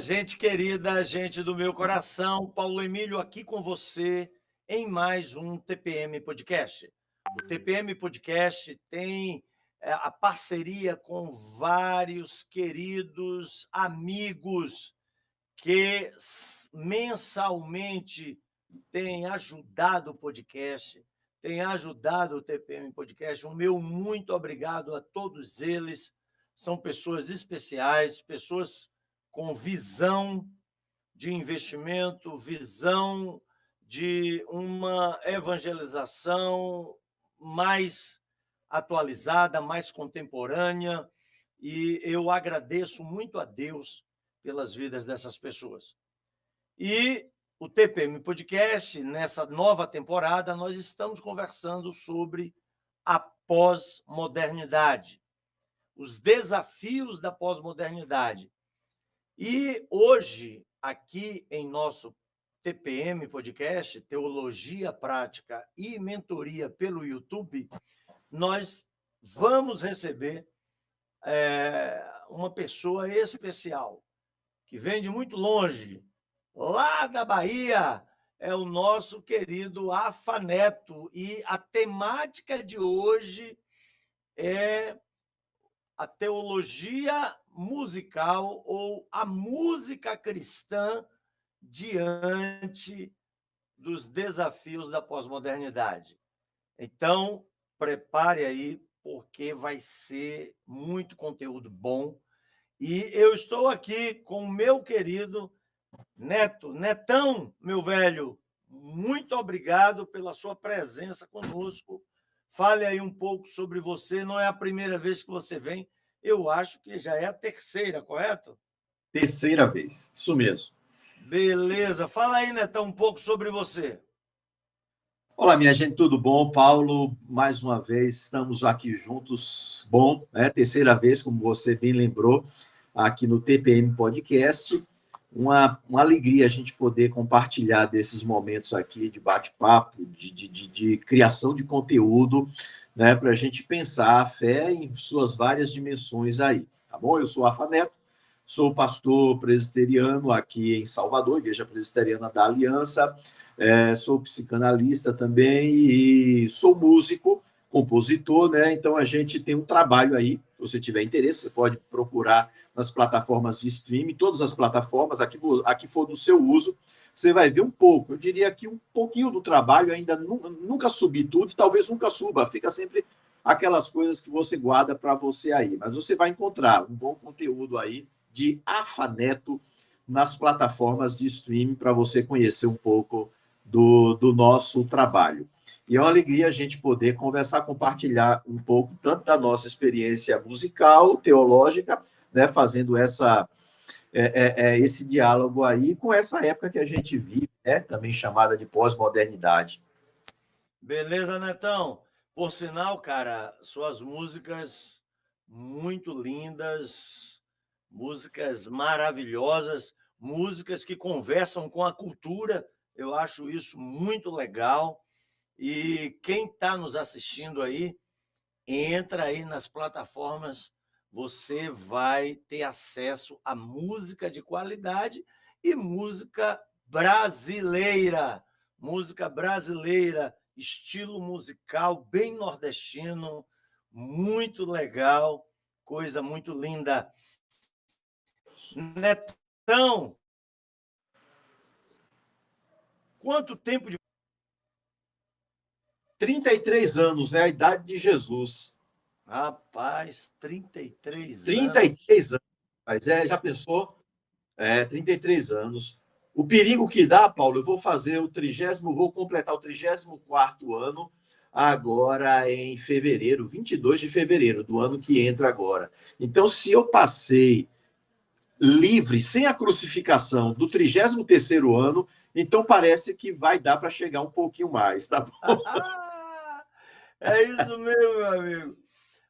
gente querida, gente do meu coração, Paulo Emílio aqui com você em mais um TPM Podcast. O TPM Podcast tem a parceria com vários queridos amigos que mensalmente têm ajudado o podcast, têm ajudado o TPM Podcast. O meu muito obrigado a todos eles. São pessoas especiais, pessoas com visão de investimento, visão de uma evangelização mais atualizada, mais contemporânea, e eu agradeço muito a Deus pelas vidas dessas pessoas. E o TPM Podcast, nessa nova temporada, nós estamos conversando sobre a pós-modernidade, os desafios da pós-modernidade. E hoje, aqui em nosso TPM Podcast, Teologia Prática e Mentoria pelo YouTube, nós vamos receber uma pessoa especial, que vem de muito longe, lá da Bahia, é o nosso querido Afa Neto. E a temática de hoje é a teologia musical ou a música cristã diante dos desafios da pós-modernidade. Então, prepare aí, porque vai ser muito conteúdo bom. E eu estou aqui com o meu querido Netão, meu velho. Muito obrigado pela sua presença conosco. Fale aí um pouco sobre você. Não é a primeira vez que você vem, eu acho que já é a terceira, correto? Terceira vez, isso mesmo. Beleza. Fala aí, Netão, um pouco sobre você. Olá, minha gente, tudo bom? Paulo, mais uma vez, estamos aqui juntos. Bom, né? Terceira vez, como você bem lembrou, aqui no TPM Podcast. Uma alegria a gente poder compartilhar desses momentos aqui de bate-papo, de criação de conteúdo, né? Para a gente pensar a fé em suas várias dimensões aí, tá bom? Eu sou Afa Neto, sou pastor presbiteriano aqui em Salvador, Igreja Presbiteriana da Aliança. Sou psicanalista também e sou músico, compositor, né? Então a gente tem um trabalho aí. Se você tiver interesse, você pode procurar nas plataformas de streaming, todas as plataformas, aqui for do seu uso, você vai ver um pouco. Eu diria que um pouquinho do trabalho, ainda nunca subi tudo, talvez nunca suba, fica sempre aquelas coisas que você guarda para você aí. Mas você vai encontrar um bom conteúdo aí de Afa Neto nas plataformas de streaming para você conhecer um pouco do nosso trabalho. E é uma alegria a gente poder conversar, compartilhar um pouco tanto da nossa experiência musical, teológica, né, fazendo esse diálogo aí com essa época que a gente vive, né, também chamada de pós-modernidade. Beleza, Netão? Por sinal, cara, suas músicas muito lindas, músicas maravilhosas, músicas que conversam com a cultura. Eu acho isso muito legal. E quem está nos assistindo aí, entra aí nas plataformas, você vai ter acesso a música de qualidade e música brasileira. Música brasileira, estilo musical bem nordestino, muito legal, coisa muito linda. Netão, quanto tempo de 33 anos, né? A idade de Jesus. Rapaz, 33 anos. 33 anos. Mas já pensou? 33 anos. O perigo que dá, Paulo, eu vou fazer vou completar o 34º ano agora em fevereiro, 22 de fevereiro do ano que entra agora. Então, se eu passei livre, sem a crucificação, do 33º ano, então parece que vai dar para chegar um pouquinho mais, tá bom? É isso mesmo, meu amigo.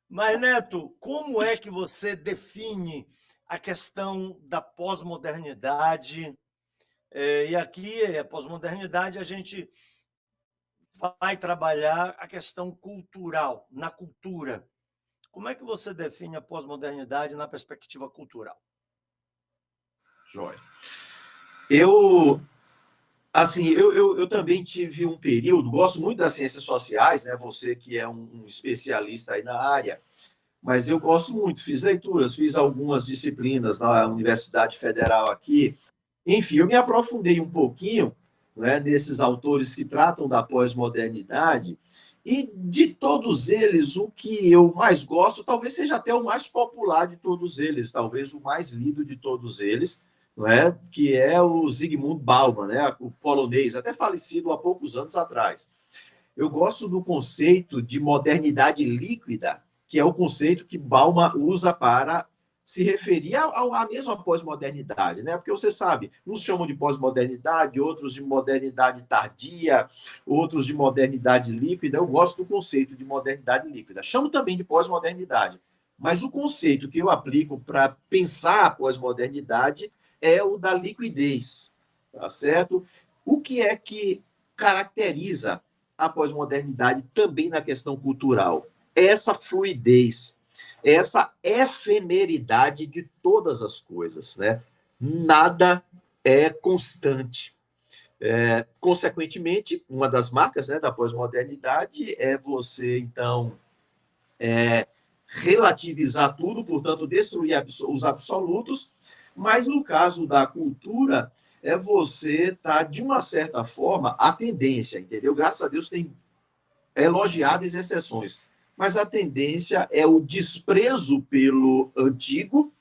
Mas, Neto, como é que você define a questão da pós-modernidade? E aqui, a pós-modernidade, a gente vai trabalhar a questão cultural, na cultura. Como é que você define a pós-modernidade na perspectiva cultural? Joia. Eu, assim, eu também tive um período, gosto muito das ciências sociais, né? Você que é um especialista aí na área, mas eu gosto muito, fiz leituras, fiz algumas disciplinas na Universidade Federal aqui. Enfim, eu me aprofundei um pouquinho, né, nesses autores que tratam da pós-modernidade, e de todos eles, o que eu mais gosto, talvez seja até o mais popular de todos eles, talvez o mais lido de todos eles, não é? Que é o Zygmunt Bauman, né, o polonês, até falecido há poucos anos atrás. Eu gosto do conceito de modernidade líquida, que é o conceito que Bauman usa para se referir à mesma pós-modernidade, né? Porque você sabe, uns chamam de pós-modernidade, outros de modernidade tardia, outros de modernidade líquida. Eu gosto do conceito de modernidade líquida. Chamo também de pós-modernidade, mas o conceito que eu aplico para pensar a pós-modernidade é o da liquidez, tá certo? O que é que caracteriza a pós-modernidade também na questão cultural? Essa fluidez, essa efemeridade de todas as coisas, né? Nada é constante. Consequentemente, uma das marcas, né, da pós-modernidade é você, então, relativizar tudo, portanto, destruir os absolutos, mas no caso da cultura, é você estar, de uma certa forma, a tendência, entendeu? Graças a Deus tem elogiadas exceções, mas a tendência é o desprezo pelo antigo,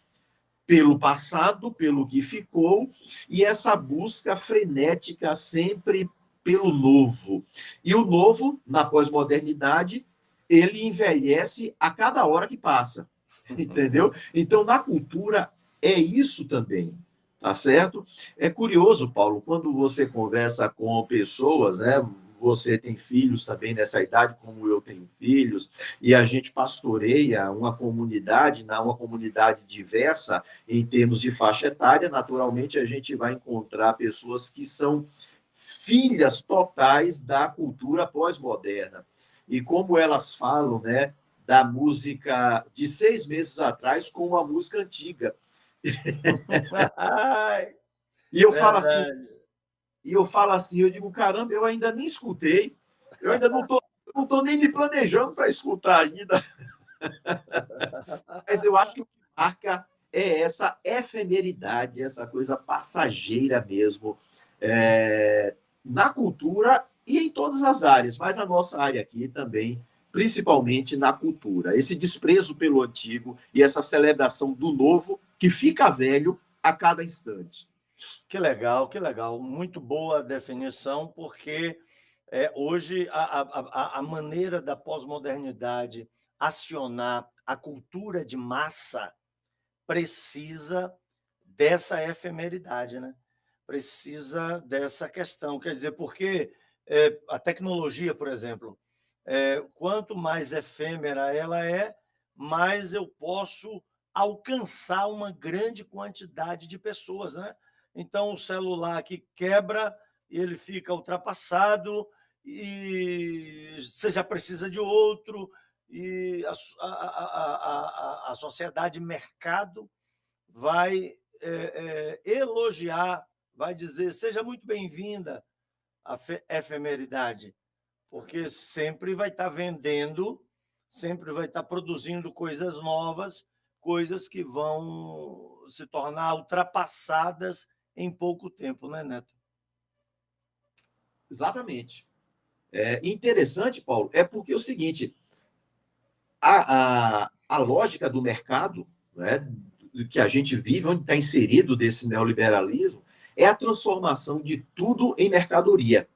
pelo passado, pelo que ficou, e essa busca frenética sempre pelo novo. E o novo, na pós-modernidade, ele envelhece a cada hora que passa, entendeu? Então, na cultura, é isso também, tá certo? É curioso, Paulo, quando você conversa com pessoas, né? Você tem filhos também nessa idade, como eu tenho filhos, e a gente pastoreia uma comunidade, uma comunidade diversa em termos de faixa etária. Naturalmente, a gente vai encontrar pessoas que são filhas totais da cultura pós-moderna. E como elas falam, né, da música de 6 meses atrás com a música antiga. Ai, E eu falo assim, verdade. eu digo, caramba, eu ainda nem escutei, eu ainda não tô nem me planejando para escutar ainda. Mas eu acho que o que marca é essa efemeridade, essa coisa passageira mesmo, na cultura e em todas as áreas, mas a nossa área aqui também, principalmente na cultura. Esse desprezo pelo antigo e essa celebração do novo que fica velho a cada instante. Que legal, que legal. Muito boa definição, porque hoje a maneira da pós-modernidade acionar a cultura de massa precisa dessa efemeridade, né? Precisa dessa questão. Quer dizer, porque a tecnologia, por exemplo, quanto mais efêmera ela é, mais eu posso alcançar uma grande quantidade de pessoas, né? Então, o celular que quebra, ele fica ultrapassado e você já precisa de outro, e a sociedade mercado vai elogiar, vai dizer, seja muito bem-vinda a efemeridade, porque sempre vai estar vendendo, sempre vai estar produzindo coisas novas, coisas que vão se tornar ultrapassadas em pouco tempo, né, Neto? Exatamente. Interessante, Paulo, é porque é o seguinte, a lógica do mercado, né, que a gente vive, onde está inserido desse neoliberalismo, é a transformação de tudo em mercadoria.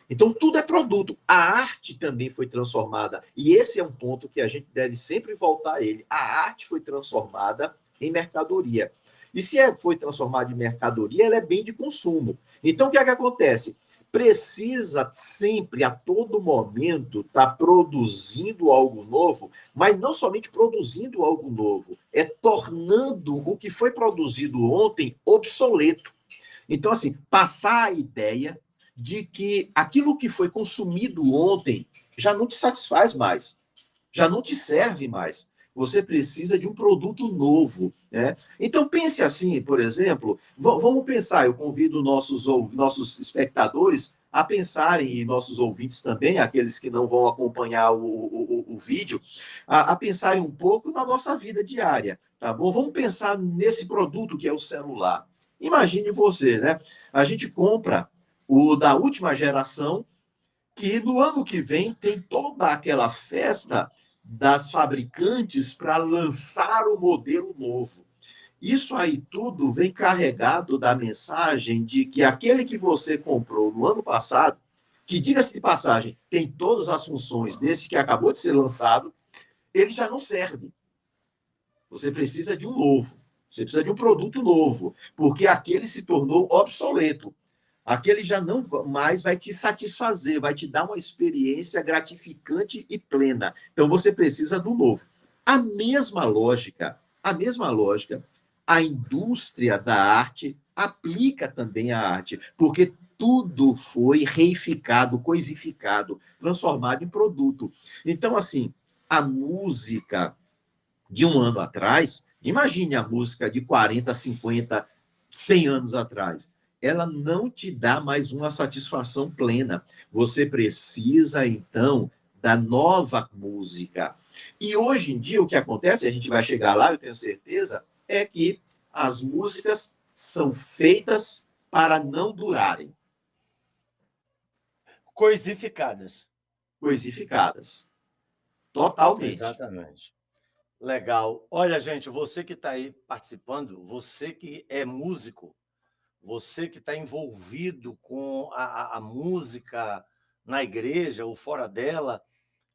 Então, tudo é produto. A arte também foi transformada. E esse é um ponto que a gente deve sempre voltar a ele. A arte foi transformada em mercadoria. E se foi transformada em mercadoria, ela é bem de consumo. Então, o que é que acontece? Precisa sempre, a todo momento, estar produzindo algo novo, mas não somente produzindo algo novo, é tornando o que foi produzido ontem obsoleto. Então, assim, passar a ideia de que aquilo que foi consumido ontem já não te satisfaz mais, já não te serve mais. você precisa de um produto novo, né? Então, pense assim, por exemplo, vamos pensar, eu convido nossos espectadores a pensarem, e nossos ouvintes também, aqueles que não vão acompanhar o vídeo, a pensarem um pouco na nossa vida diária, tá bom? Vamos pensar nesse produto que é o celular. Imagine você, né? A gente compra o da última geração, que no ano que vem tem toda aquela festa das fabricantes para lançar o modelo novo. Isso aí tudo vem carregado da mensagem de que aquele que você comprou no ano passado, que, diga-se de passagem, tem todas as funções desse que acabou de ser lançado, ele já não serve. Você precisa de um novo. Você precisa de um produto novo, porque aquele se tornou obsoleto. Aquele já não mais vai te satisfazer, vai te dar uma experiência gratificante e plena. Então você precisa do novo. A mesma lógica, a indústria da arte aplica também à arte, porque tudo foi reificado, coisificado, transformado em produto. Então, assim, a música de um ano atrás, imagine a música de 40, 50, 100 anos atrás. Ela não te dá mais uma satisfação plena. Você precisa, então, da nova música. E hoje em dia, o que acontece, a gente vai chegar lá, eu tenho certeza, é que as músicas são feitas para não durarem. Coisificadas. Coisificadas. Totalmente. Exatamente. Legal. Olha, gente, você que está aí participando, você que é músico, você que está envolvido com a música na igreja ou fora dela,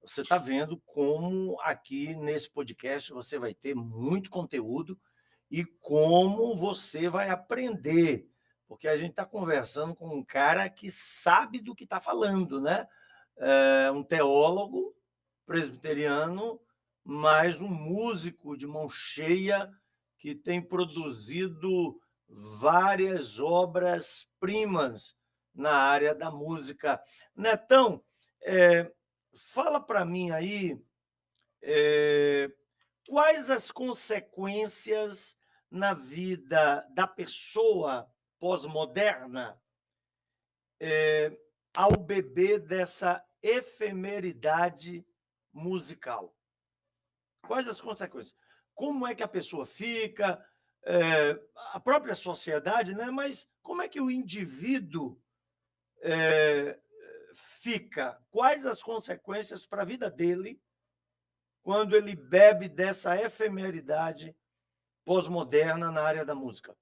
você está vendo como aqui nesse podcast você vai ter muito conteúdo e como você vai aprender, porque a gente está conversando com um cara que sabe do que está falando, né? É um teólogo presbiteriano, mas um músico de mão cheia que tem produzido várias obras-primas na área da música. Netão, fala para mim aí quais as consequências na vida da pessoa pós-moderna ao beber dessa efemeridade musical. Quais as consequências? Como é que a pessoa fica, a própria sociedade, né? Mas como é que o indivíduo fica? Quais as consequências para a vida dele quando ele bebe dessa efemeridade pós-moderna na área da música?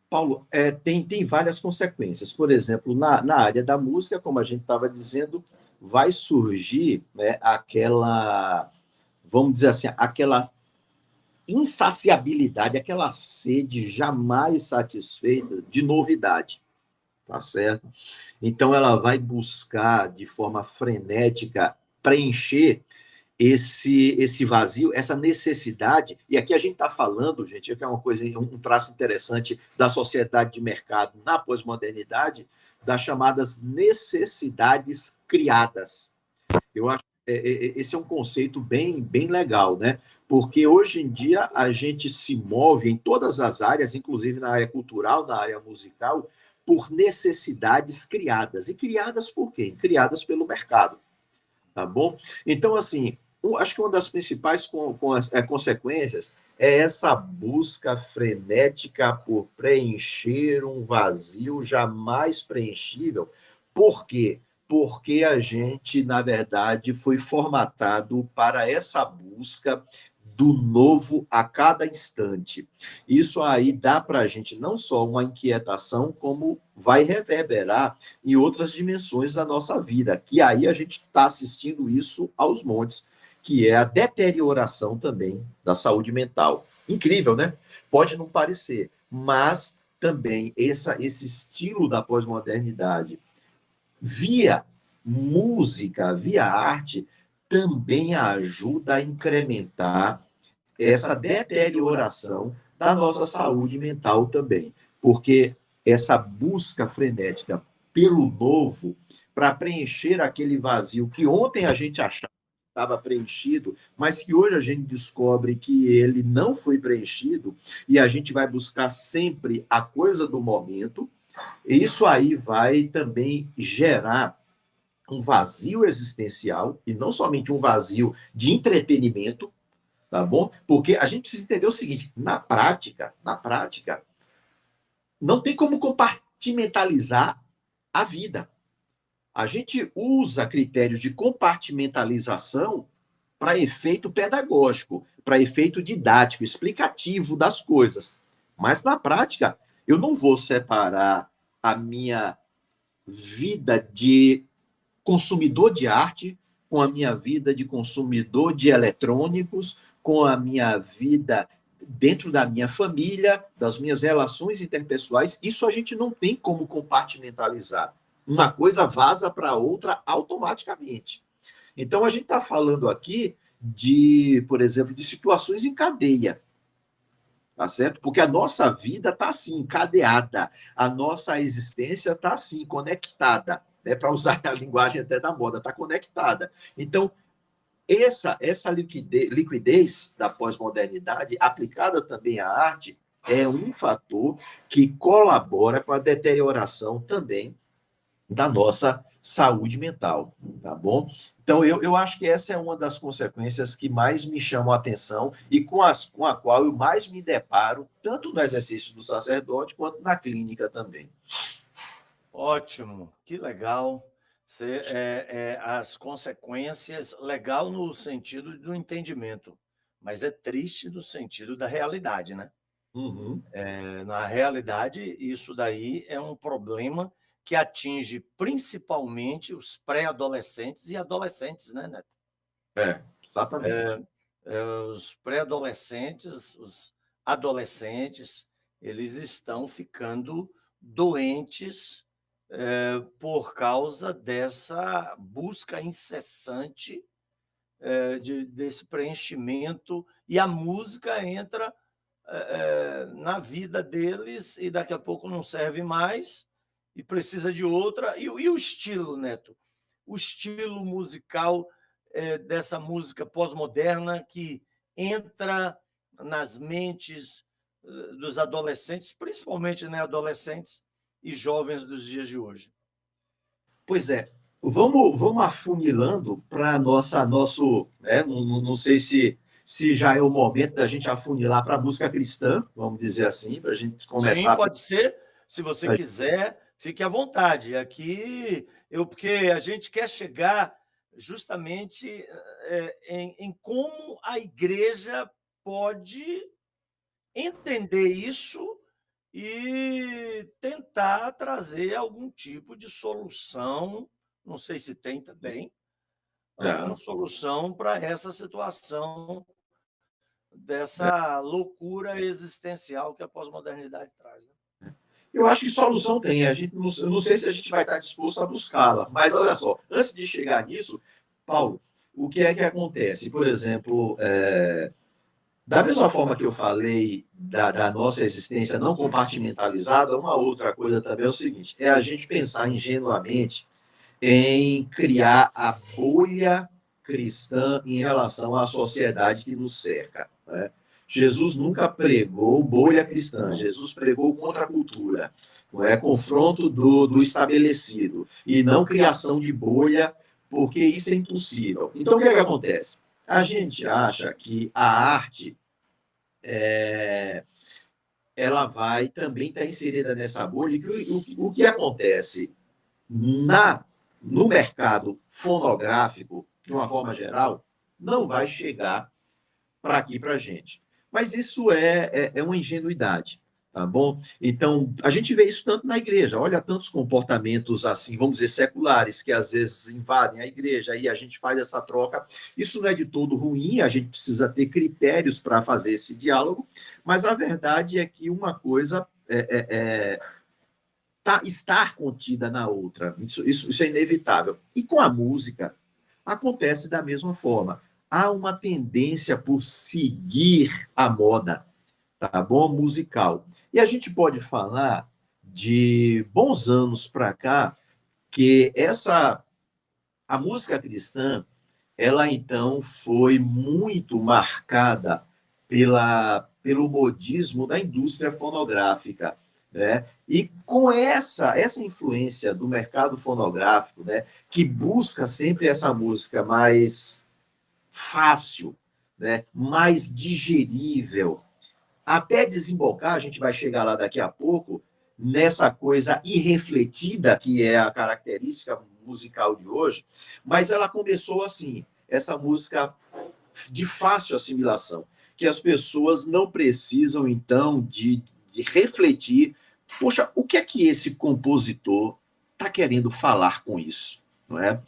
Paulo, tem várias consequências. Por exemplo, na área da música, como a gente estava dizendo, vai surgir, né, aquela, vamos dizer assim, aquela insaciabilidade, aquela sede jamais satisfeita de novidade, tá certo? Então, ela vai buscar de forma frenética preencher esse vazio, essa necessidade, e aqui a gente está falando, gente, que é uma coisa, um traço interessante da sociedade de mercado na pós-modernidade, das chamadas necessidades criadas. Eu acho que esse é um conceito bem legal, né? Porque hoje em dia a gente se move em todas as áreas, inclusive na área cultural, na área musical, por necessidades criadas. E criadas por quem? Criadas pelo mercado, tá bom? Então, assim, acho que uma das principais consequências é essa busca frenética por preencher um vazio jamais preenchível. Por quê? Porque a gente, na verdade, foi formatado para essa busca do novo a cada instante. Isso aí dá para a gente não só uma inquietação, como vai reverberar em outras dimensões da nossa vida, que aí a gente está assistindo isso aos montes, que é a deterioração também da saúde mental. Incrível, né? Pode não parecer, mas também esse estilo da pós-modernidade, via música, via arte, também ajuda a incrementar essa deterioração da nossa saúde mental também, porque essa busca frenética pelo novo, para preencher aquele vazio que ontem a gente achava estava preenchido, mas que hoje a gente descobre que ele não foi preenchido e a gente vai buscar sempre a coisa do momento, e isso aí vai também gerar um vazio existencial, e não somente um vazio de entretenimento, tá bom? Porque a gente precisa entender o seguinte, na prática, não tem como compartimentalizar a vida. A gente usa critérios de compartimentalização para efeito pedagógico, para efeito didático, explicativo das coisas. Mas, na prática, eu não vou separar a minha vida de consumidor de arte com a minha vida de consumidor de eletrônicos, com a minha vida dentro da minha família, das minhas relações interpessoais. Isso a gente não tem como compartimentalizar. Uma coisa vaza para outra automaticamente. Então, a gente está falando aqui de, por exemplo, de situações em cadeia, tá certo? Porque a nossa vida está assim, encadeada, a nossa existência está assim, conectada, né? Para usar a linguagem até da moda, está conectada. Então, essa liquidez da pós-modernidade, aplicada também à arte, é um fator que colabora com a deterioração também da nossa saúde mental, tá bom? Então, eu acho que essa é uma das consequências que mais me chamam a atenção e com a qual eu mais me deparo, tanto no exercício do sacerdote quanto na clínica também. Ótimo, que legal. As consequências, legal no sentido do entendimento, mas é triste no sentido da realidade, né? Uhum. Na realidade, isso daí é um problema que atinge principalmente os pré-adolescentes e adolescentes, né, Neto? Exatamente. Os pré-adolescentes, os adolescentes, eles estão ficando doentes por causa dessa busca incessante desse preenchimento, e a música entra na vida deles e daqui a pouco não serve mais e precisa de outra. E o estilo, Neto? O estilo musical dessa música pós-moderna que entra nas mentes dos adolescentes, principalmente, né, adolescentes e jovens dos dias de hoje. Pois é, vamos afunilando para nosso, né, não sei se já é o momento da gente afunilar para a música cristã, vamos dizer assim, para a gente Sim, começar. pode ser. Se você quiser, fique à vontade. Aqui, porque a gente quer chegar justamente em como a igreja pode entender isso e tentar trazer algum tipo de solução. Não sei se tem também alguma solução para essa situação dessa loucura existencial que a pós-modernidade traz, né? Eu acho que solução tem, eu não sei se a gente vai estar disposto a buscá-la, mas olha só, antes de chegar nisso, Paulo, o que é que acontece? Por exemplo, da mesma forma que eu falei da nossa existência não compartimentalizada, uma outra coisa também é o seguinte: é a gente pensar ingenuamente em criar a bolha cristã em relação à sociedade que nos cerca, né? Jesus nunca pregou bolha cristã, Jesus pregou contra a cultura, não é? Confronto do estabelecido, e não criação de bolha, porque isso é impossível. Então, o que é que acontece? A gente acha que a arte ela vai também estar inserida nessa bolha. E o que acontece no mercado fonográfico, de uma forma geral, não vai chegar para aqui para a gente. Mas isso é uma ingenuidade, tá bom? Então, a gente vê isso tanto na igreja. Olha tantos comportamentos assim, vamos dizer, seculares, que às vezes invadem a igreja, aí a gente faz essa troca. Isso não é de todo ruim, a gente precisa ter critérios para fazer esse diálogo, mas a verdade é que uma coisa estar contida na outra. Isso é inevitável. E com a música, acontece da mesma forma. Há uma tendência por seguir a moda, tá bom? Musical. E a gente pode falar de bons anos para cá que a música cristã ela então foi muito marcada pelo modismo da indústria fonográfica, né? E com essa influência do mercado fonográfico, né, que busca sempre essa música mais fácil, né, mais digerível, até desembocar, a gente vai chegar lá daqui a pouco, nessa coisa irrefletida, que é a característica musical de hoje, mas ela começou assim, essa música de fácil assimilação, que as pessoas não precisam, então, de refletir, poxa, o que é que esse compositor está querendo falar com isso? Não é?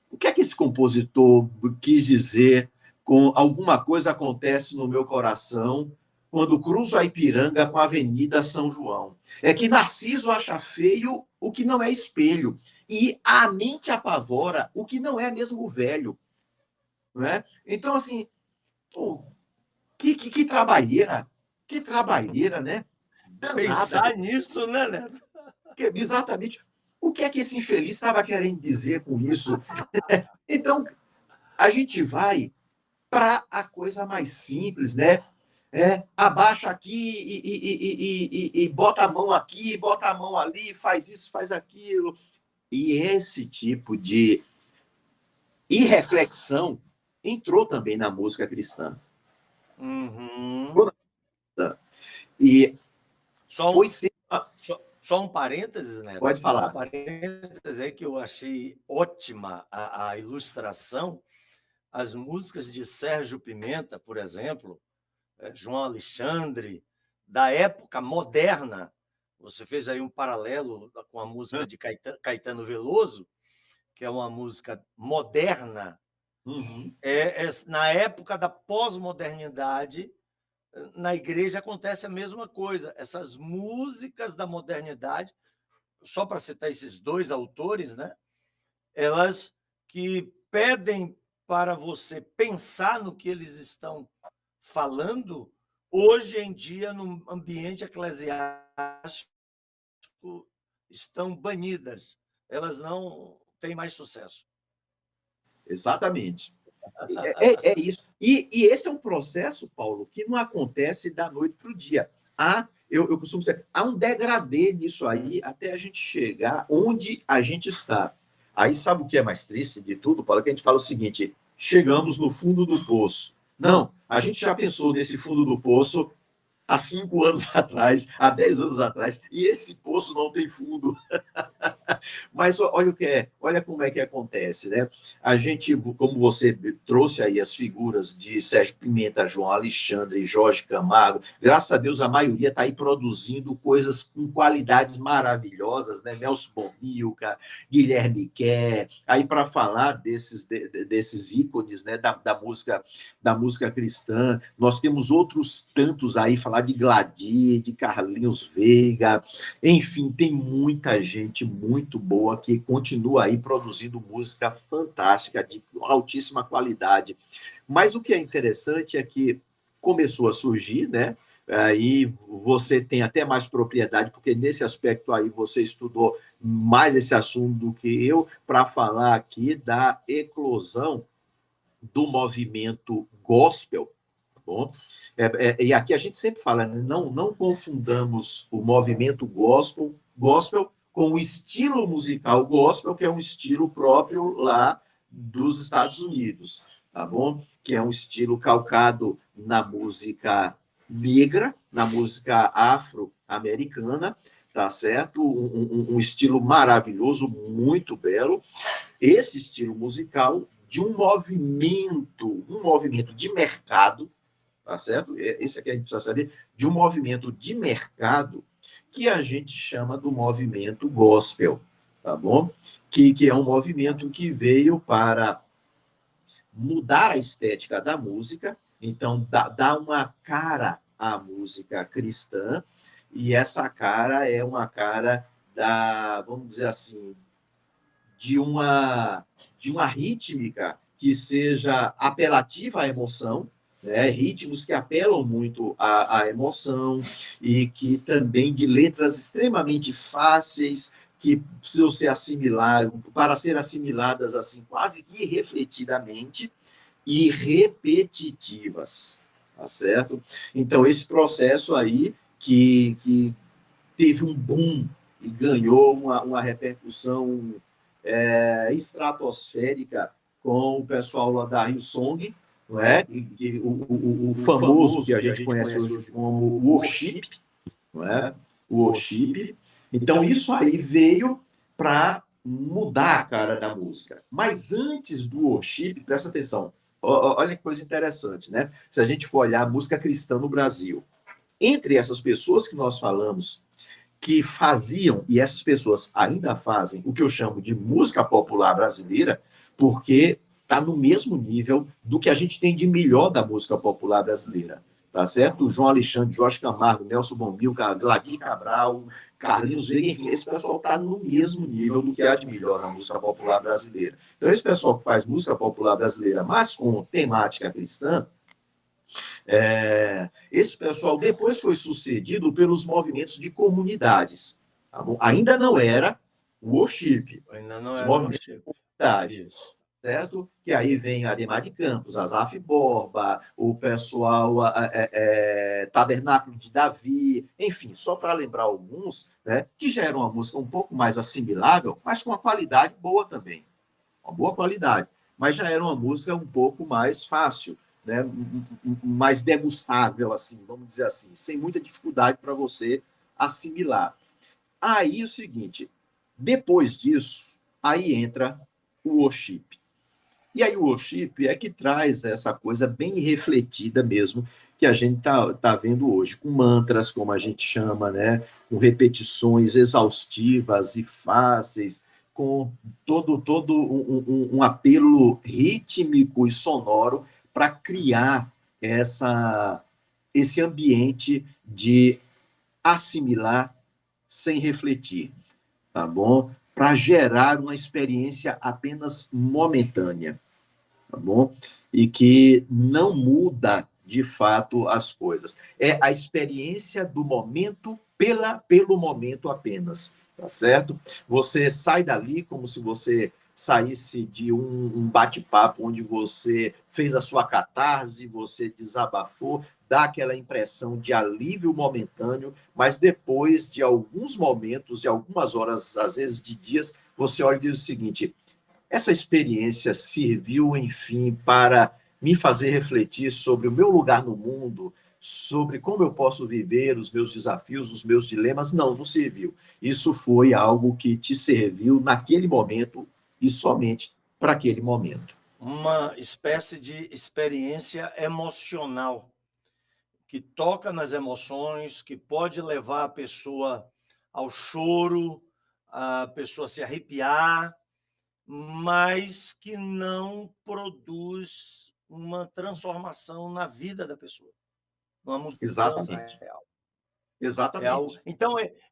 O que é que esse compositor quis dizer com alguma coisa acontece no meu coração quando cruzo a Ipiranga com a Avenida São João? É que Narciso acha feio o que não é espelho e a mente apavora o que não é mesmo velho. Não é? Então, assim, pô, que trabalheira, né? Danada. Pensar nisso, né, Neto? Exatamente. O que é que esse infeliz estava querendo dizer com isso? Então, a gente vai para a coisa mais simples, né? Abaixa aqui e bota a mão aqui, bota a mão ali, faz isso, faz aquilo. E esse tipo de irreflexão entrou também na música cristã. Uhum. E Só foi um, sempre... só um parênteses, Neto. Pode Só um falar. parênteses aí que eu achei ótima a ilustração. As músicas de Sérgio Pimenta, por exemplo, João Alexandre, da época moderna. Você fez aí um paralelo com a música de Caetano Veloso, que é uma música moderna. Uhum. Na época da pós-modernidade, na igreja acontece a mesma coisa. Essas músicas da modernidade, só para citar esses dois autores, né? Elas que pedem para você pensar no que eles estão falando, hoje em dia, no ambiente eclesiástico, estão banidas. Elas não têm mais sucesso. Exatamente. É isso. E esse é um processo, Paulo, que não acontece da noite para o dia. Eu costumo dizer, há um degradê nisso aí até a gente chegar onde a gente está. Aí sabe o que é mais triste de tudo, Paulo? Que a gente fala o seguinte: chegamos no fundo do poço. Não, a gente já pensou nesse fundo do poço há 5 anos atrás, há 10 anos atrás, e esse poço não tem fundo. Mas olha o que é, olha como é que acontece, né? A gente, como você trouxe aí as figuras de Sérgio Pimenta, João Alexandre, Jorge Camargo, graças a Deus a maioria está aí produzindo coisas com qualidades maravilhosas, né? Nelson Bomilca, Guilherme Quer, aí para falar desses ícones, né? Da música cristã, nós temos outros tantos aí, falar de Gladir, de Carlinhos Veiga, enfim, tem muita gente muito boa que continua aí produzindo música fantástica, de altíssima qualidade. Mas o que é interessante é que começou a surgir, né? Aí você tem até mais propriedade, porque nesse aspecto aí você estudou mais esse assunto do que eu, para falar aqui da eclosão do movimento gospel. Bom, e aqui a gente sempre fala, né? Não confundamos o movimento gospel com o estilo musical gospel, que é um estilo próprio lá dos Estados Unidos, tá bom? Que é um estilo calcado na música negra, na música afro-americana, tá certo? Um estilo maravilhoso, muito belo. Esse estilo musical de um movimento de mercado, tá certo? Esse aqui a gente precisa saber, de um movimento de mercado que a gente chama do movimento gospel, tá bom? Que é um movimento que veio para mudar a estética da música, então dar uma cara à música cristã, e essa cara é uma cara vamos dizer assim, de uma rítmica que seja apelativa à emoção, né? Ritmos que apelam muito à emoção e que também de letras extremamente fáceis, que precisam ser assimiladas, para ser assimiladas assim, quase que irrefletidamente e repetitivas, tá certo? Então, esse processo aí que teve um boom e ganhou uma repercussão estratosférica com o pessoal lá da Hillsong, não é? O famoso que a gente conhece hoje como worship, não é? O worship. Então, isso aí veio para mudar a cara da música. Mas antes do worship, presta atenção, olha que coisa interessante, né? Se a gente for olhar a música cristã no Brasil, entre essas pessoas que nós falamos, que faziam, e essas pessoas ainda fazem, o que eu chamo de música popular brasileira, porque está no mesmo nível do que a gente tem de melhor da música popular brasileira. Tá certo? O João Alexandre, Jorge Camargo, Nelson Bombil, Gladys Cabral, Carlinhos Veiga, enfim, esse pessoal está no mesmo nível do que há de melhor na música popular brasileira. Então, esse pessoal que faz música popular brasileira, mas com temática cristã, esse pessoal depois foi sucedido pelos movimentos de comunidades. Tá bom? Ainda não era o worship. Ainda não era o worship. De comunidade, certo? Que aí vem Ademar de Campos, Azaf Borba, o pessoal Tabernáculo de Davi, enfim, só para lembrar alguns, né, que já era uma música um pouco mais assimilável, mas com uma qualidade boa também. Uma boa qualidade. Mas já era uma música um pouco mais fácil, né, mais degustável, assim, vamos dizer assim, sem muita dificuldade para você assimilar. Aí o seguinte, depois disso, aí entra o worship. E aí o worship é que traz essa coisa bem refletida mesmo, que a gente tá vendo hoje, com mantras, como a gente chama, né, com repetições exaustivas e fáceis, com todo um apelo rítmico e sonoro para criar esse ambiente de assimilar sem refletir, tá bom? Para gerar uma experiência apenas momentânea, tá bom? E que não muda, de fato, as coisas. É a experiência do momento pelo momento apenas, tá certo? Você sai dali como se você saísse de um bate-papo onde você fez a sua catarse, você desabafou, dá aquela impressão de alívio momentâneo, mas depois de alguns momentos, de algumas horas, às vezes de dias, você olha e diz o seguinte: essa experiência serviu, enfim, para me fazer refletir sobre o meu lugar no mundo, sobre como eu posso viver os meus desafios, os meus dilemas? Não, não serviu. Isso foi algo que te serviu naquele momento e somente para aquele momento. Uma espécie de experiência emocional que toca nas emoções, que pode levar a pessoa ao choro, a pessoa se arrepiar, mas que não produz uma transformação na vida da pessoa, uma mudança Exatamente. real. Exatamente.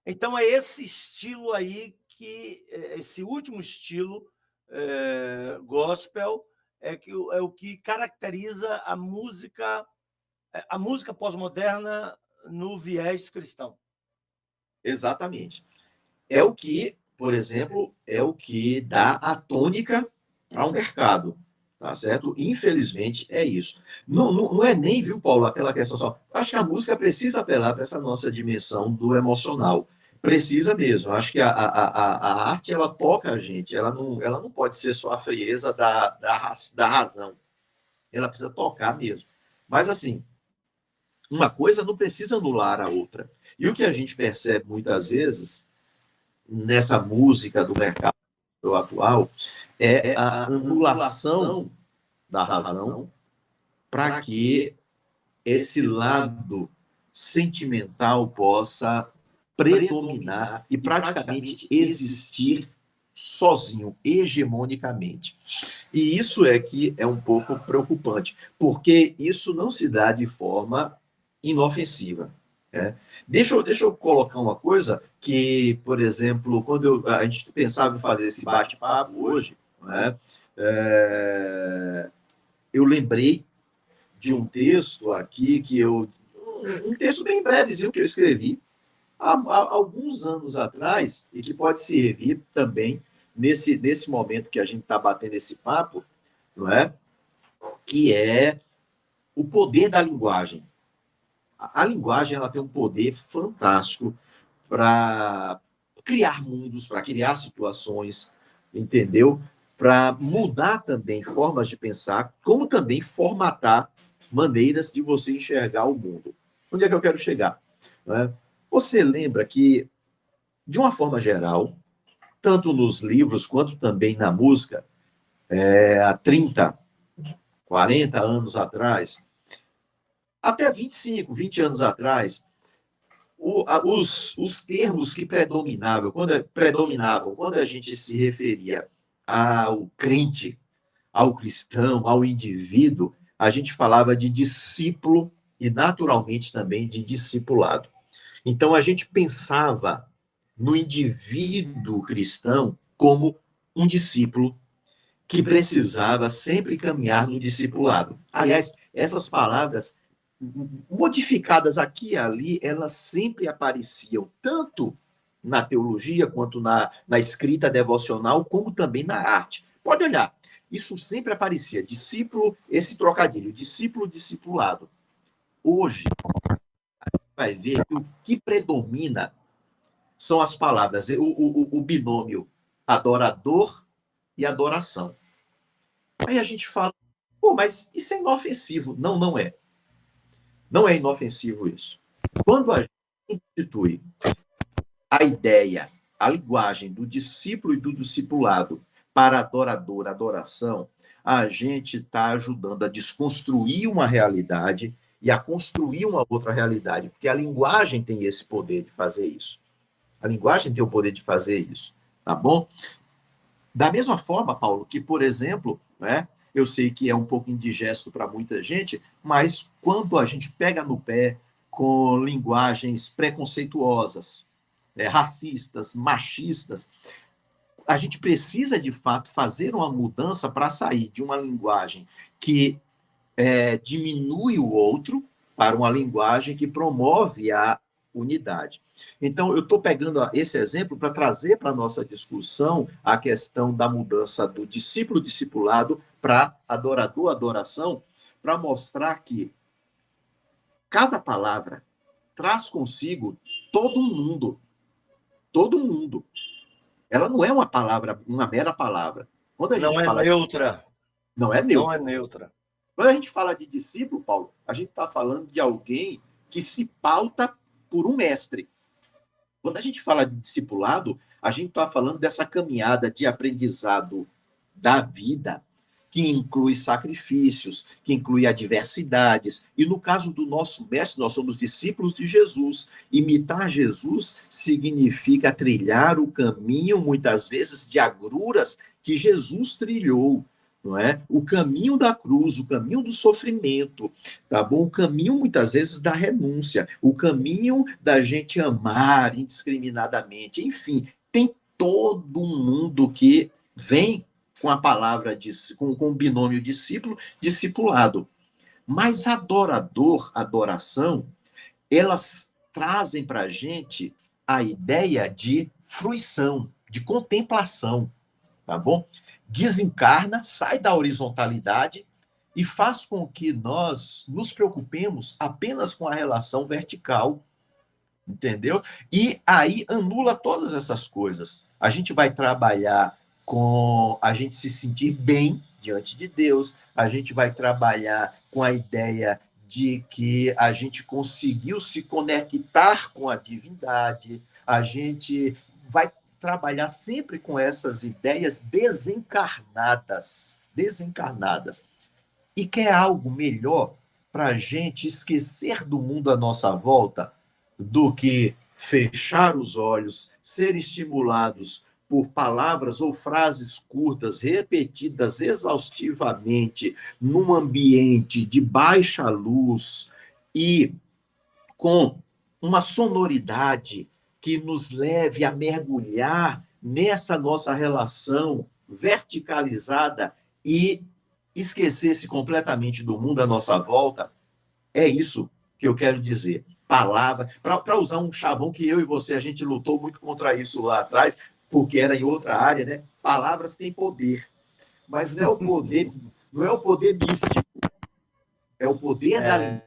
Então é esse estilo aí que esse último estilo gospel é o que caracteriza a música pós-moderna no viés cristão. Exatamente. É o que, por exemplo, é o que dá a tônica para o mercado, tá certo? Infelizmente, é isso. Não é nem, viu, Paulo, aquela questão só. Acho que a música precisa apelar para essa nossa dimensão do emocional. Precisa mesmo. Acho que a arte, ela toca a gente. Ela não pode ser só a frieza da razão. Ela precisa tocar mesmo. Mas, assim, uma coisa não precisa anular a outra. E o que a gente percebe muitas vezes nessa música do mercado atual é a anulação da razão para que esse lado sentimental possa predominar e praticamente existir sozinho, hegemonicamente. E isso é que é um pouco preocupante, porque isso não se dá de forma inofensiva. Né? Deixa eu colocar uma coisa que, por exemplo, quando a gente pensava em fazer esse bate-papo hoje, né, eu lembrei de um texto aqui um texto bem brevezinho que eu escrevi, há alguns anos atrás, e que pode servir também nesse momento que a gente está batendo esse papo, não é? Que é o poder da linguagem. A linguagem ela tem um poder fantástico para criar mundos, para criar situações, entendeu? Para mudar também formas de pensar, como também formatar maneiras de você enxergar o mundo. Onde é que eu quero chegar? Né? Você lembra que, de uma forma geral, tanto nos livros quanto também na música, há 30, 40 anos atrás, até 25, 20 anos atrás, os termos que predominavam quando a gente se referia ao crente, ao cristão, ao indivíduo, a gente falava de discípulo e, naturalmente, também de discipulado. Então, a gente pensava no indivíduo cristão como um discípulo que precisava sempre caminhar no discipulado. Aliás, essas palavras modificadas aqui e ali, elas sempre apareciam, tanto na teologia, quanto na escrita devocional, como também na arte. Pode olhar, isso sempre aparecia, discípulo, esse trocadilho, discípulo, discipulado. Hoje, vai ver que o que predomina são as palavras, o binômio adorador e adoração. Aí a gente fala, pô, mas isso é inofensivo. Não, não é. Não é inofensivo isso. Quando a gente institui a ideia, a linguagem do discípulo e do discipulado para adorador, adoração, a gente está ajudando a desconstruir uma realidade e a construir uma outra realidade, porque a linguagem tem esse poder de fazer isso. A linguagem tem o poder de fazer isso, tá bom? Da mesma forma, Paulo, que, por exemplo, né, eu sei que é um pouco indigesto para muita gente, mas quando a gente pega no pé com linguagens preconceituosas, racistas, machistas, a gente precisa, de fato, fazer uma mudança para sair de uma linguagem que diminui o outro para uma linguagem que promove a unidade. Então, eu estou pegando esse exemplo para trazer para a nossa discussão a questão da mudança do discípulo-discipulado para adorador-adoração, para mostrar que cada palavra traz consigo todo mundo. Todo mundo. Ela não é uma palavra, uma mera palavra. Quando a gente Não é fala neutra. não é Não neutra. é neutra. Quando a gente fala de discípulo, Paulo, a gente está falando de alguém que se pauta por um mestre. Quando a gente fala de discipulado, a gente está falando dessa caminhada de aprendizado da vida, que inclui sacrifícios, que inclui adversidades. E no caso do nosso mestre, nós somos discípulos de Jesus. Imitar Jesus significa trilhar o caminho, muitas vezes, de agruras que Jesus trilhou. Não é? O caminho da cruz, o caminho do sofrimento, tá bom? O caminho, muitas vezes, da renúncia, o caminho da gente amar indiscriminadamente. Enfim, tem todo mundo que vem com a palavra, com o binômio discípulo, discipulado. Mas adorador, adoração, elas trazem para a gente a ideia de fruição, de contemplação, tá bom? Desencarna, sai da horizontalidade e faz com que nós nos preocupemos apenas com a relação vertical, entendeu? E aí anula todas essas coisas. A gente vai trabalhar com a gente se sentir bem diante de Deus, a gente vai trabalhar com a ideia de que a gente conseguiu se conectar com a divindade, a gente vai trabalhar sempre com essas ideias desencarnadas, desencarnadas. E quer algo melhor para a gente esquecer do mundo à nossa volta do que fechar os olhos, ser estimulados por palavras ou frases curtas, repetidas exaustivamente, num ambiente de baixa luz e com uma sonoridade que nos leve a mergulhar nessa nossa relação verticalizada e esquecer-se completamente do mundo à nossa volta, é isso que eu quero dizer. palavra, para usar um chavão que eu e você, a gente lutou muito contra isso lá atrás, porque era em outra área, né? Palavras têm poder, mas não é o poder místico, é o poder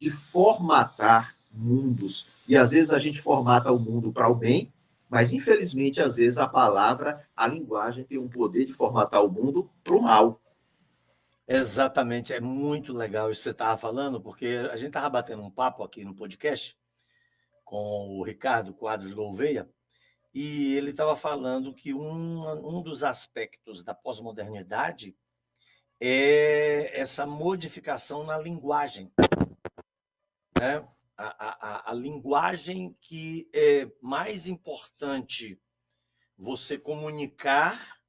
de formatar mundos. E às vezes a gente formata o mundo para o bem, mas infelizmente, às vezes, a palavra, a linguagem tem um poder de formatar o mundo para o mal. Exatamente, é muito legal isso que você estava falando, porque a gente estava batendo um papo aqui no podcast com o Ricardo Quadros Gouveia, e ele estava falando que um dos aspectos da pós-modernidade é essa modificação na linguagem, né? A linguagem que é mais importante você comunicar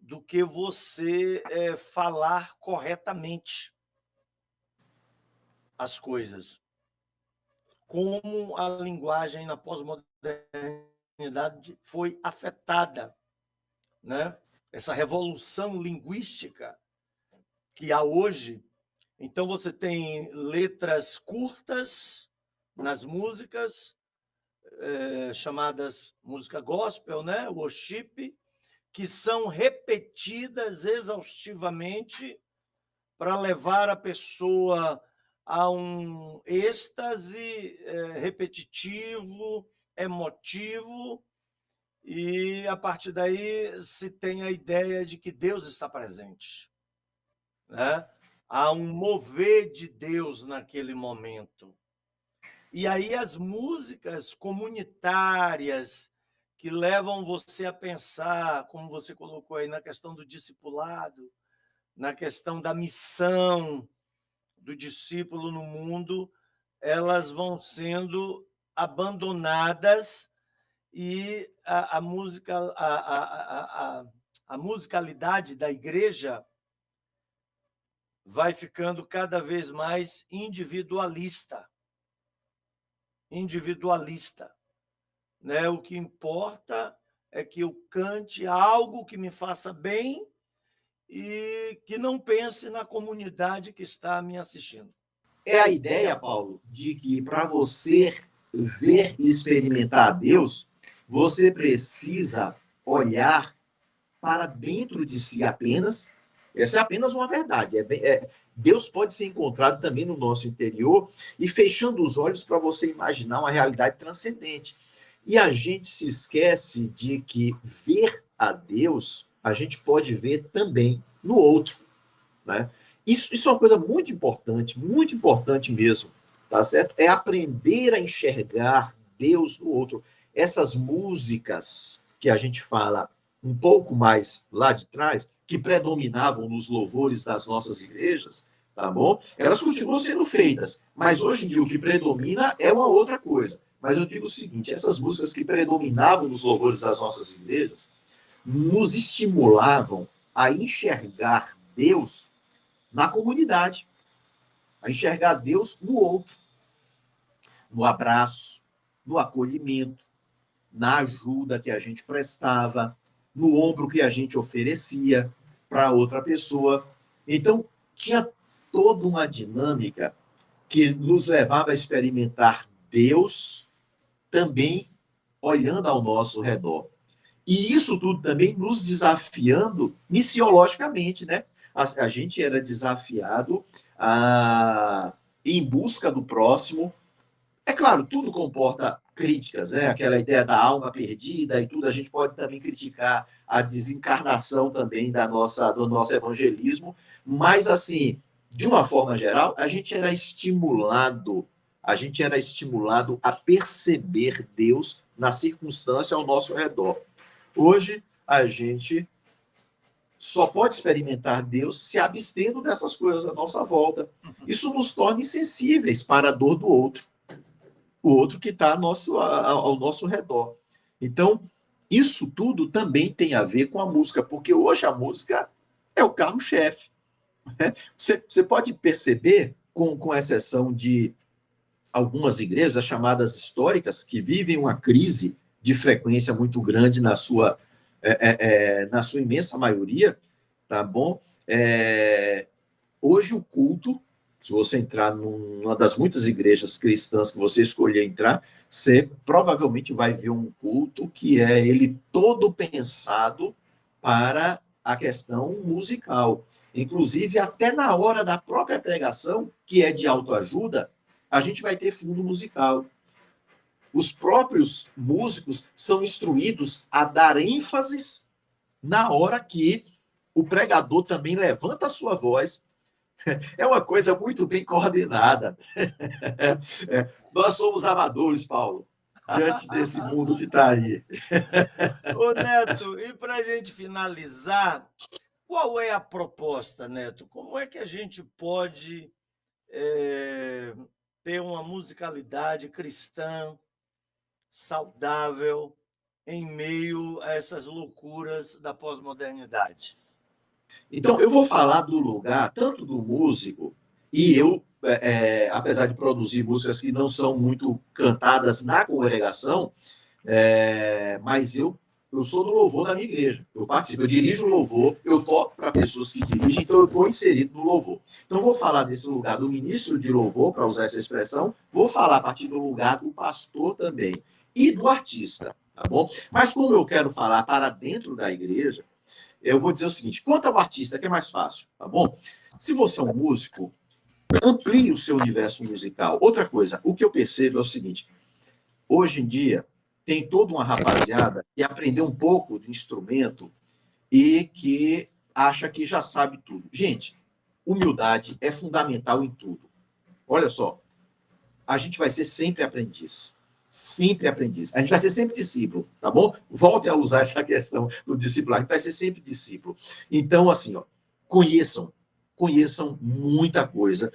do que você falar corretamente as coisas. Como a linguagem na pós-modernidade foi afetada, né? Essa revolução linguística que há hoje. Então, você tem letras curtas nas músicas, chamadas música gospel, né? Worship, que são repetidas exaustivamente para levar a pessoa a um êxtase repetitivo, emotivo, e a partir daí se tem a ideia de que Deus está presente, né? Há um mover de Deus naquele momento. E aí as músicas comunitárias que levam você a pensar, como você colocou aí, na questão do discipulado, na questão da missão do discípulo no mundo, elas vão sendo abandonadas e a musicalidade da igreja vai ficando cada vez mais individualista. Né? O que importa é que eu cante algo que me faça bem e que não pense na comunidade que está me assistindo. É a ideia, Paulo, de que para você ver e experimentar a Deus, você precisa olhar para dentro de si apenas. Essa é apenas uma verdade. Deus pode ser encontrado também no nosso interior e fechando os olhos para você imaginar uma realidade transcendente. E a gente se esquece de que ver a Deus, a gente pode ver também no outro, né? Isso é uma coisa muito importante mesmo, tá certo? É aprender a enxergar Deus no outro. Essas músicas que a gente fala um pouco mais lá de trás, que predominavam nos louvores das nossas igrejas, tá bom? Elas continuam sendo feitas, mas hoje em dia o que predomina é uma outra coisa. Mas eu digo o seguinte, essas músicas que predominavam nos louvores das nossas igrejas nos estimulavam a enxergar Deus na comunidade, a enxergar Deus no outro, no abraço, no acolhimento, na ajuda que a gente prestava, no ombro que a gente oferecia para outra pessoa. Então, tinha toda uma dinâmica que nos levava a experimentar Deus também olhando ao nosso redor. E isso tudo também nos desafiando missiologicamente, né? A gente era desafiado em busca do próximo. É claro, tudo comporta críticas, né? Aquela ideia da alma perdida e tudo, a gente pode também criticar a desencarnação também do nosso evangelismo, mas, assim, de uma forma geral, a gente era estimulado a perceber Deus na circunstância ao nosso redor. Hoje, a gente só pode experimentar Deus se abstendo dessas coisas à nossa volta. Isso nos torna insensíveis para a dor do outro. O outro que está ao nosso redor. Então, isso tudo também tem a ver com a música, porque hoje a música é o carro-chefe. Né? Você pode perceber, com exceção de algumas igrejas chamadas históricas, que vivem uma crise de frequência muito grande na sua imensa maioria, tá bom? Hoje o culto Se você entrar numa das muitas igrejas cristãs que você escolher entrar, você provavelmente vai ver um culto que é ele todo pensado para a questão musical. Inclusive, até na hora da própria pregação, que é de autoajuda, a gente vai ter fundo musical. Os próprios músicos são instruídos a dar ênfases na hora que o pregador também levanta a sua voz. É uma coisa muito bem coordenada. Nós somos amadores, Paulo, diante desse mundo que está aí. Ô, Neto, e para a gente finalizar, qual é a proposta, Neto? Como é que a gente pode ter uma musicalidade cristã saudável em meio a essas loucuras da pós-modernidade? Então, eu vou falar do lugar, tanto do músico, e eu, apesar de produzir músicas que não são muito cantadas na congregação, mas eu sou do louvor da minha igreja. Eu participo, eu dirijo o louvor, eu toco para pessoas que dirigem, então eu estou inserido no louvor. Então, vou falar desse lugar do ministro de louvor, para usar essa expressão, vou falar a partir do lugar do pastor também, e do artista, tá bom? Mas como eu quero falar para dentro da igreja, eu vou dizer o seguinte, quanto ao artista, que é mais fácil, tá bom? Se você é um músico, amplie o seu universo musical. Outra coisa, o que eu percebo é o seguinte, hoje em dia, tem toda uma rapaziada que aprendeu um pouco de instrumento e que acha que já sabe tudo. Gente, humildade é fundamental em tudo. Olha só, a gente vai ser sempre aprendiz. Sempre aprendiz. A gente vai ser sempre discípulo, tá bom? Volte a usar essa questão do discípulo. A gente vai ser sempre discípulo. Então, assim, ó, conheçam muita coisa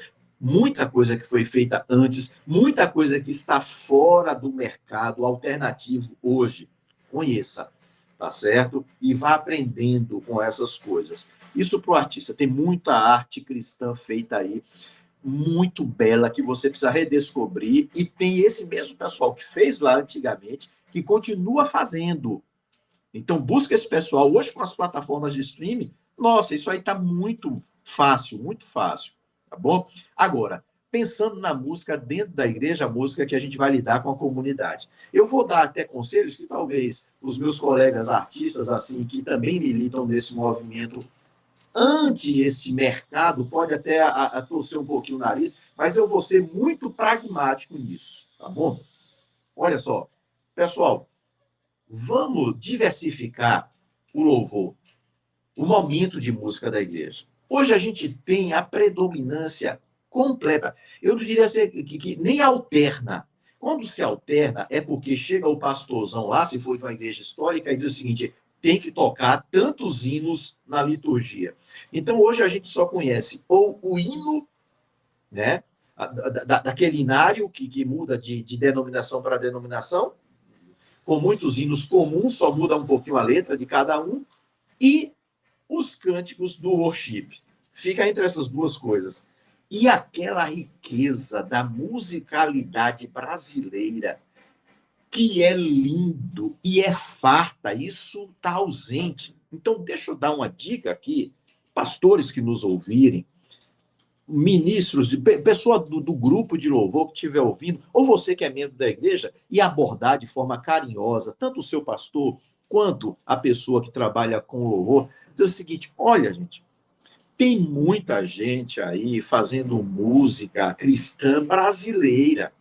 que foi feita antes, muita coisa que está fora do mercado alternativo hoje. Conheça, tá certo? E vá aprendendo com essas coisas. Isso para o artista. Tem muita arte cristã feita aí, muito bela, que você precisa redescobrir, e tem esse mesmo pessoal que fez lá antigamente, que continua fazendo. Então, busca esse pessoal. Hoje, com as plataformas de streaming, nossa, isso aí está muito fácil, tá bom? Agora, pensando na música dentro da igreja, a música que a gente vai lidar com a comunidade. Eu vou dar até conselhos que talvez os meus colegas artistas, assim, que também militam nesse movimento ante esse mercado, pode até torcer um pouquinho o nariz, mas eu vou ser muito pragmático nisso, tá bom? Olha só, pessoal, vamos diversificar o louvor, o momento de música da igreja. Hoje a gente tem a predominância completa. Eu diria assim, que nem alterna. Quando se alterna, é porque chega o pastorzão lá, se for de uma igreja histórica, e diz o seguinte, tem que tocar tantos hinos na liturgia. Então, hoje a gente só conhece ou o hino, né, daquele inário que muda de denominação para denominação, com muitos hinos comuns, só muda um pouquinho a letra de cada um, e os cânticos do worship. Fica entre essas duas coisas. E aquela riqueza da musicalidade brasileira, que é lindo e é farta, isso está ausente. Então, deixa eu dar uma dica aqui, pastores que nos ouvirem, ministros, pessoa do grupo de louvor que estiver ouvindo, ou você que é membro da igreja, e abordar de forma carinhosa, tanto o seu pastor quanto a pessoa que trabalha com louvor, dizer o seguinte, olha, gente, tem muita gente aí fazendo música cristã brasileira,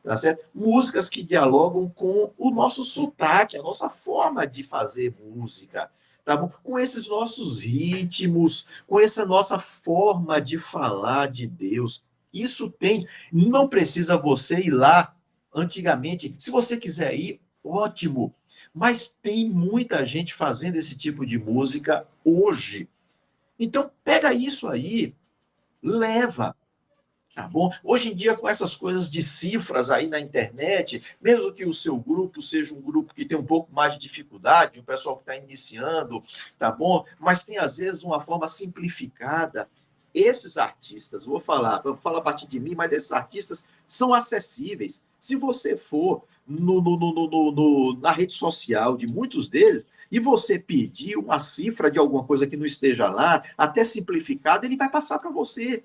tá certo? Músicas que dialogam com o nosso sotaque, a nossa forma de fazer música, tá bom? Com esses nossos ritmos, com essa nossa forma de falar de Deus. Isso tem, não precisa você ir lá antigamente. Se você quiser ir, ótimo. Mas tem muita gente fazendo esse tipo de música hoje. Então, pega isso aí, leva. Tá bom? Hoje em dia, com essas coisas de cifras aí na internet, mesmo que o seu grupo seja um grupo que tem um pouco mais de dificuldade, o pessoal que está iniciando, tá bom? Mas tem, às vezes, uma forma simplificada. Esses artistas, vou falar a partir de mim, mas esses artistas são acessíveis. Se você for na rede social de muitos deles, e você pedir uma cifra de alguma coisa que não esteja lá, até simplificada, ele vai passar para você.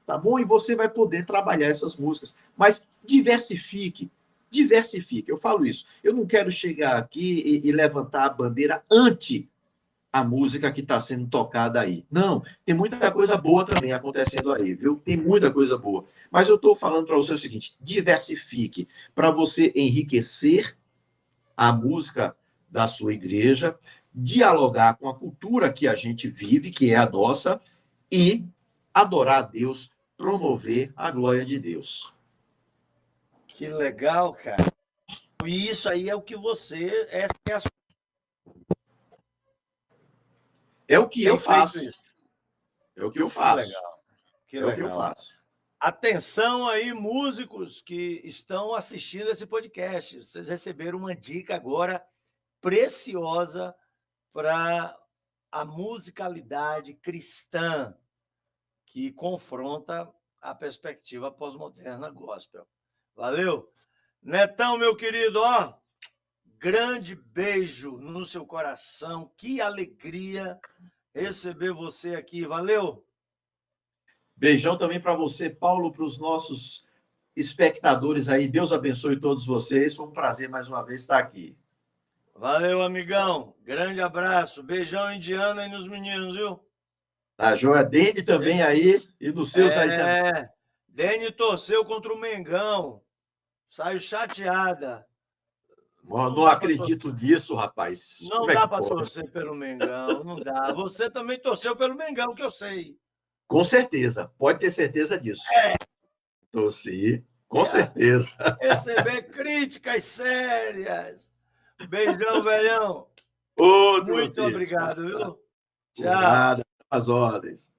tá bom? E você vai poder trabalhar essas músicas. Mas diversifique, diversifique. Eu falo isso. Eu não quero chegar aqui e levantar a bandeira anti a música que está sendo tocada aí. Não, tem muita coisa boa também acontecendo aí, viu? Tem muita coisa boa. Mas eu estou falando para você o seguinte: diversifique para você enriquecer a música da sua igreja, dialogar com a cultura que a gente vive, que é a nossa, e adorar a Deus, promover a glória de Deus. Que legal, cara. E isso aí é o que você... É o que eu faço. Isso. É o que eu faço. Que legal. Que é legal. o que eu faço. Atenção aí, músicos que estão assistindo esse podcast. Vocês receberam uma dica agora preciosa para a musicalidade cristã que confronta a perspectiva pós-moderna gospel. Valeu? Netão, meu querido, ó, grande beijo no seu coração. Que alegria receber você aqui. Valeu? Beijão também para você, Paulo, para os nossos espectadores aí. Deus abençoe todos vocês. Foi um prazer mais uma vez estar aqui. Valeu, amigão. Grande abraço. Beijão indiano aí nos meninos, viu? Tá, joia? Dene também aí e nos seus aí também. Dene torceu contra o Mengão. Saiu chateada. Não acredito nisso, rapaz. Não dá para torcer pelo Mengão, não dá. Você também torceu pelo Mengão, que eu sei. Com certeza, pode ter certeza disso. Torci, com certeza. Receber críticas sérias. Beijão, velhão. Outro, muito obrigado, viu? Tchau. Obrigado, às ordens.